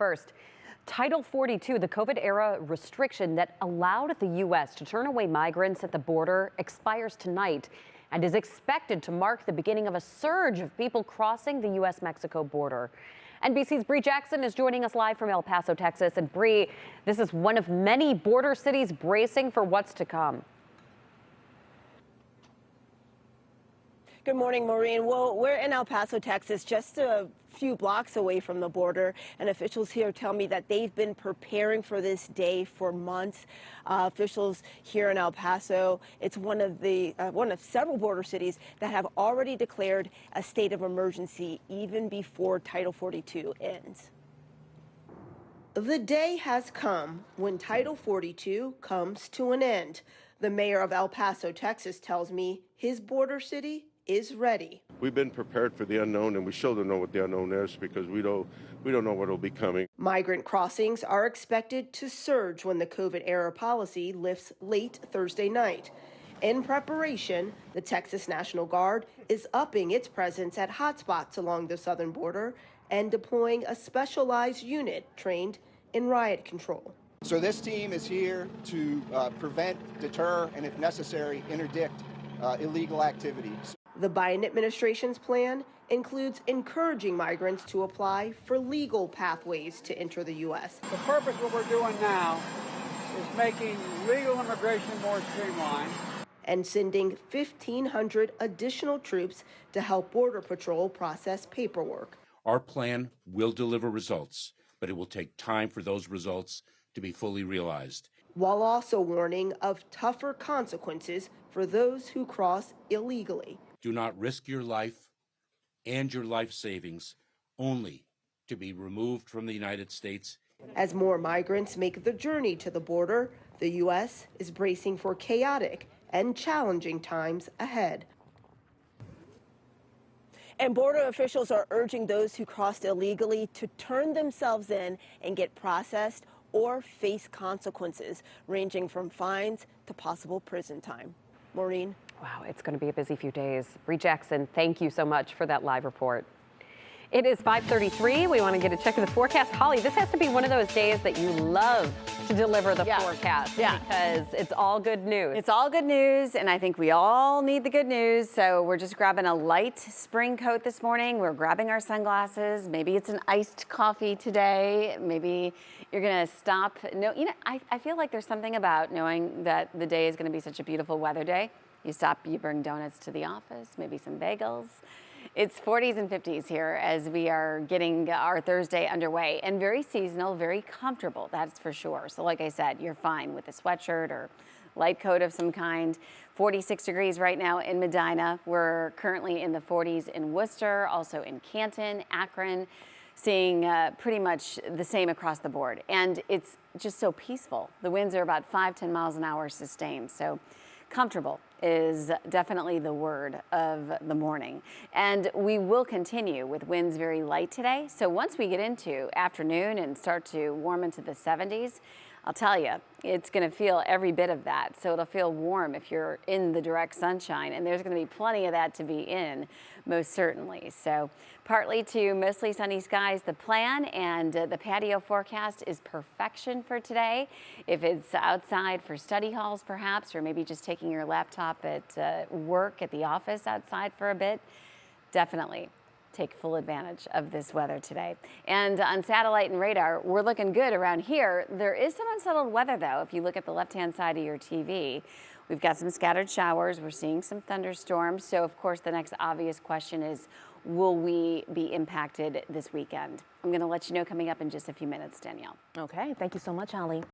first, Title 42, the COVID-era restriction that allowed the U.S. to turn away migrants at the border, expires tonight and is expected to mark the beginning of a surge of people crossing the U.S.-Mexico border. NBC's Bree Jackson is joining us live from El Paso, Texas. And Bree, this is one of many border cities bracing for what's to come. Good morning, Maureen. Well, we're in El Paso, Texas, just a few blocks away from the border, and officials here tell me that they've been preparing for this day for months. Officials here in El Paso, it's one of several border cities that have already declared a state of emergency even before Title 42 ends. The day has come when Title 42 comes to an end. The mayor of El Paso, Texas, tells me his border city is ready. We've been prepared for the unknown, and we still don't know what the unknown is because we don't know what will be coming. Migrant crossings are expected to surge when the COVID-era policy lifts late Thursday night. In preparation, the Texas National Guard is upping its presence at hotspots along the southern border and deploying a specialized unit trained in riot control. So this team is here to prevent, deter, and if necessary, interdict illegal activities. The Biden administration's plan includes encouraging migrants to apply for legal pathways to enter the U.S. The purpose of what we're doing now is making legal immigration more streamlined. And sending 1,500 additional troops to help Border Patrol process paperwork. Our plan will deliver results, but it will take time for those results to be fully realized. While also warning of tougher consequences for those who cross illegally. Do not risk your life and your life savings only to be removed from the United States. As more migrants make the journey to the border, the U.S. is bracing for chaotic and challenging times ahead. And border officials are urging those who crossed illegally to turn themselves in and get processed or face consequences ranging from fines to possible prison time. Maureen? Wow, it's going to be a busy few days. Bree Jackson, thank you so much for that live report. It is 5:33. We want to get a check of the forecast. Holly, this has to be one of those days that you love to deliver the forecast because it's all good news. It's all good news, and I think we all need the good news. So we're just grabbing a light spring coat this morning. We're grabbing our sunglasses. Maybe it's an iced coffee today. Maybe you're going to stop. No, I feel like there's something about knowing that the day is going to be such a beautiful weather day. You stop, you bring donuts to the office, maybe some bagels. It's 40s and 50s here as we are getting our Thursday underway, and very seasonal, very comfortable, that's for sure. So like I said, you're fine with a sweatshirt or light coat of some kind. 46 degrees right now in Medina. We're currently in the 40s in Worcester, also in Canton, Akron, seeing pretty much the same across the board. And it's just so peaceful. The winds are about 5-10 miles an hour sustained. So comfortable is definitely the word of the morning. And we will continue with winds very light today. So once we get into afternoon and start to warm into the 70s, I'll tell you, it's going to feel every bit of that. So it'll feel warm if you're in the direct sunshine, and there's going to be plenty of that to be in, most certainly. So partly to mostly sunny skies, the plan, and the patio forecast is perfection for today. If it's outside for study halls, perhaps, or maybe just taking your laptop at work at the office outside for a bit, definitely take full advantage of this weather today. And on satellite and radar, we're looking good around here. There is some unsettled weather, though. If you look at the left-hand side of your TV, we've got some scattered showers. We're seeing some thunderstorms. So, of course, the next obvious question is, will we be impacted this weekend? I'm going to let you know coming up in just a few minutes, Danielle. Okay, thank you so much, Holly.